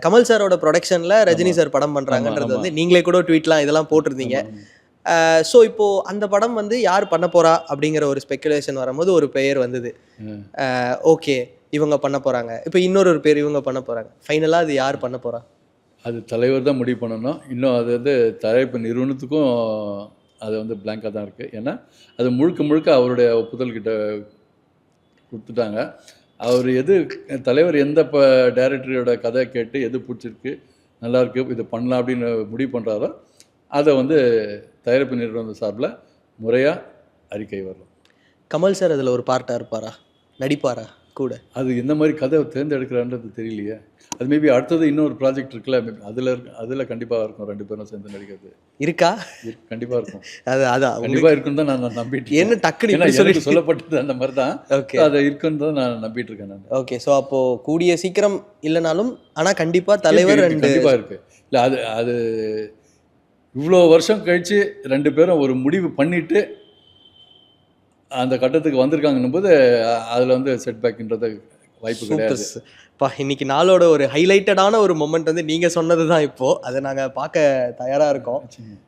கமல் சாரோட ப்ரொடக்ஷனில் ரஜினி சார் படம் பண்ணுறாங்கன்றது வந்து நீங்களே கூட ட்வீட்லாம் இதெல்லாம் போட்டிருந்தீங்க. ஸோ இப்போது அந்த படம் வந்து யார் பண்ண போகிறா அப்படிங்கிற ஒரு ஸ்பெக்குலேஷன் வரும்போது ஒரு பெயர் வந்தது. ஓகே இவங்க பண்ண போகிறாங்க, இப்போ இன்னொரு பேர் இவங்க பண்ண போகிறாங்க. ஃபைனலாக அது யார் பண்ண போகிறா? அது தலைவர் தான் முடிவு பண்ணணும். இன்னும் அது வந்து தயாரிப்பு நிறுவனத்துக்கும் அது வந்து பிளாங்காக தான் இருக்குது. ஏன்னா அது முழுக்க முழுக்க அவருடைய ஒப்புதல் கிட்ட கொடுத்துட்டாங்க. அவர் தலைவர் எந்த டைரக்டரோட கதை கேட்டு எது பிடிச்சிருக்கு, நல்லாயிருக்கு, இது பண்ணலாம் அப்படின்னு முடிவு பண்ணுறாரோ அதை வந்து தயாரிப்பு நிறுவனம் சார்பில் முறையாக அறிக்கை வரும். கமல் சார் அதில் ஒரு பார்ட்டாக இருப்பாரா, நடிப்பாரா கூட? அது எந்த மாதிரி கதை தேர்ந்தெடுக்கிறான்றது தெரியலையே. அது மேபி அடுத்தது இன்னொரு ப்ராஜெக்ட் இருக்குல்ல, அதில் கண்டிப்பாக இருக்கும் 2 பேரும் சேர்ந்து நடிக்கிறது. இருக்கா? கண்டிப்பாக இருக்கும். அதான் கண்டிப்பாக இருக்குன்னு தான் நான் நம்பிட்டு என்ன டக்குனு எனக்கு சொல்லப்பட்டது அந்த மாதிரி தான். ஓகே, அதை இருக்குன்னு தான் நான் நம்பிட்டு இருக்கேன் நான். ஓகே, ஸோ அப்போது கூடிய சீக்கிரம் இல்லைனாலும் ஆனால் கண்டிப்பாக தலைவர் கண்டிப்பாக இருக்குது. இல்லை அது இவ்வளோ வருஷம் கழித்து 2 பேரும் ஒரு முடிவு பண்ணிவிட்டு அந்த கட்டத்துக்கு வந்திருக்காங்கன்னும் போது அதில் வந்து செட்பேக்ன்றது வாய்ப்பு கிடையாது. இன்னைக்கு நாளோட ஒரு ஹைலைட்டடான ஒரு மொமெண்ட் வந்து நீங்கள் சொன்னது தான். இப்போது அதை நாங்கள் பார்க்க தயாராக இருக்கோம்.